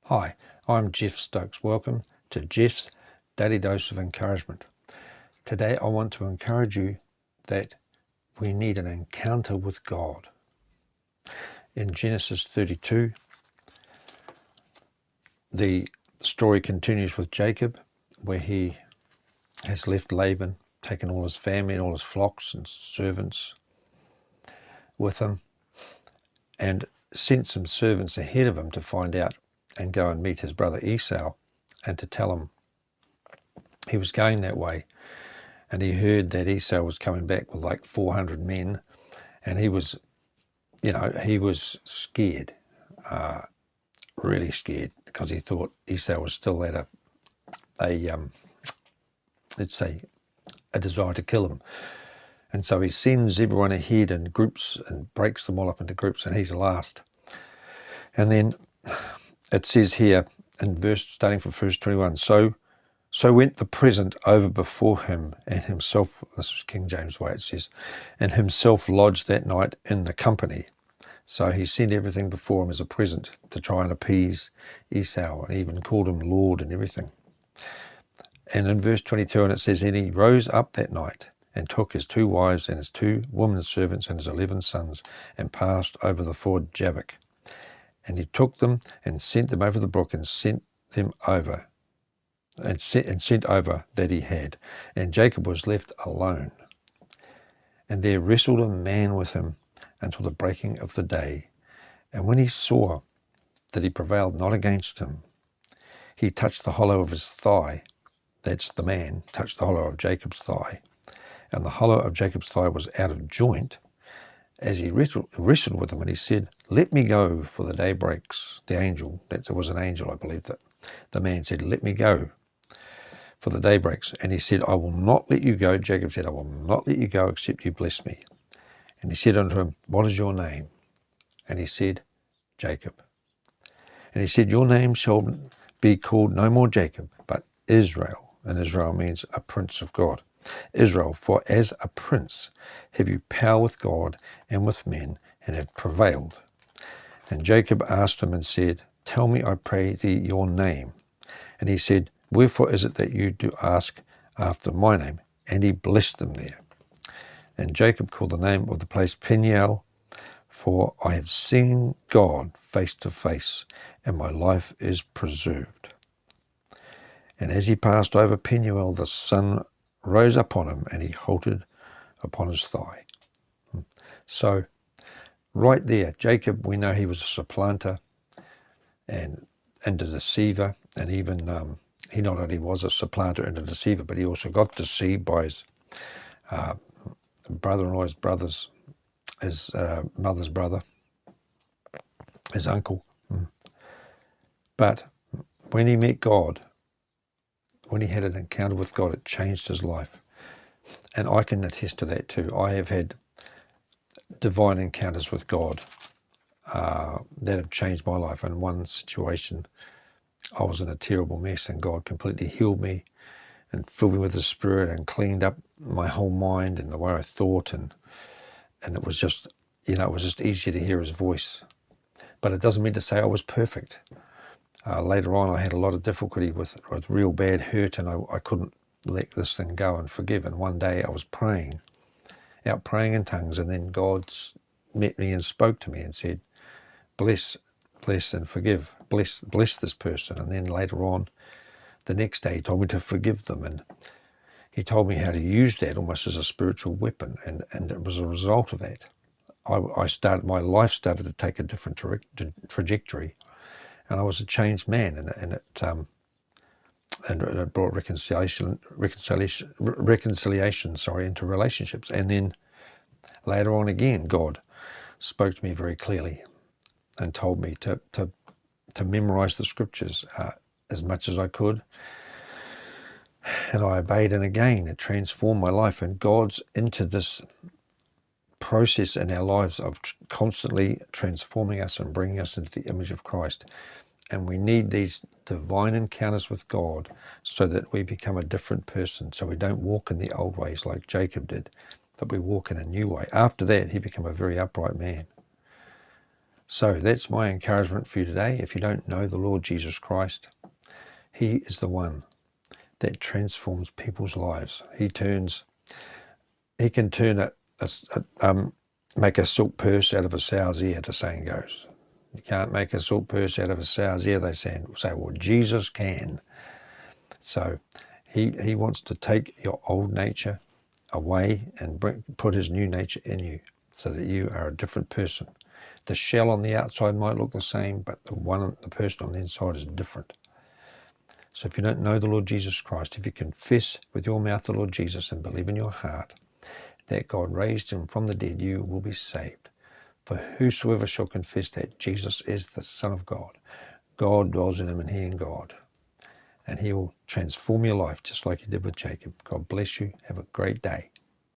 Hi, I'm Jeff Stokes. Welcome to Jeff's Daily Dose of Encouragement. Today I want to encourage you that we need an encounter with God. In Genesis 32, the story continues with Jacob, where he has left Laban, taken all his family and all his flocks and servants with him, and sent some servants ahead of him to find out and go and meet his brother Esau and to tell him he was going that way. And he heard that Esau was coming back with like 400 men, and he was scared, really scared, because he thought Esau was still at a desire to kill him. And so he sends everyone ahead in groups and breaks them all up into groups, and he's last. And then it says here in starting from verse 21, So went the present over before him, and himself, this is King James way it says, and himself lodged that night in the company. So he sent everything before him as a present to try and appease Esau, and even called him Lord and everything. And in verse 22, and it says, and he rose up that night, and took his 2 wives and his 2 women servants and his 11 sons, and passed over the ford Jabbok. And he took them and sent them over the brook, and sent them over, and sent over that he had. And Jacob was left alone. And there wrestled a man with him until the breaking of the day. And when he saw that he prevailed not against him, he touched the hollow of his thigh. That's the man, touched the hollow of Jacob's thigh. And the hollow of Jacob's thigh was out of joint as he wrestled with him. And he said, let me go, for the day breaks. The angel, that was an angel, I believe, that the man said, let me go, for the day breaks. And he said, I will not let you go. Jacob said, I will not let you go except you bless me. And he said unto him, what is your name? And he said, Jacob. And he said, your name shall be called no more Jacob, but Israel. And Israel means a prince of God. Israel, for as a prince have you power with God and with men, and have prevailed. And Jacob asked him and said, tell me, I pray thee, your name. And he said, wherefore is it that you do ask after my name? And he blessed them there. And Jacob called the name of the place Peniel, for I have seen God face to face, and my life is preserved. And as he passed over Peniel, the sun rose up on him, and he halted upon his thigh. So right there, Jacob, we know he was a supplanter and a deceiver, and even he not only was a supplanter and a deceiver, but he also got deceived by his brother-in-law, his mother's brother, his uncle. But when he met God, when he had an encounter with God, it changed his life. And I can attest to that too. I have had divine encounters with God that have changed my life. In one situation, I was in a terrible mess, and God completely healed me and filled me with the Spirit and cleaned up my whole mind and the way I thought, and it was just, it was just easier to hear his voice. But it doesn't mean to say I was perfect. Later on, I had a lot of difficulty with real bad hurt, and I couldn't let this thing go and forgive. And one day I was praying in tongues, and then God met me and spoke to me and said, bless and forgive, bless this person. And then later on, the next day, he told me to forgive them, and he told me how to use that almost as a spiritual weapon. And it was a result of that. My life started to take a different trajectory, and I was a changed man, and it brought reconciliation into relationships. And then later on again, God spoke to me very clearly and told me to memorize the scriptures as much as I could. And I obeyed, and again, it transformed my life. And God's into this process in our lives of constantly transforming us and bringing us into the image of Christ. And we need these divine encounters with God so that we become a different person, so we don't walk in the old ways like Jacob did, but we walk in a new way. After that, he became a very upright man. So that's my encouragement for you today. If you don't know the Lord Jesus Christ, he is the one that transforms people's lives. He can turn make a silk purse out of a sow's ear, the saying goes. You can't make a silk purse out of a sow's ear, they say. Well, Jesus can. So he wants to take your old nature away and put his new nature in you so that you are a different person. The shell on the outside might look the same, but the person on the inside is different. So if you don't know the Lord Jesus Christ, if you confess with your mouth the Lord Jesus and believe in your heart that God raised him from the dead, you will be saved. For whosoever shall confess that Jesus is the Son of God, God dwells in him and he in God. And he will transform your life just like he did with Jacob. God bless you. Have a great day.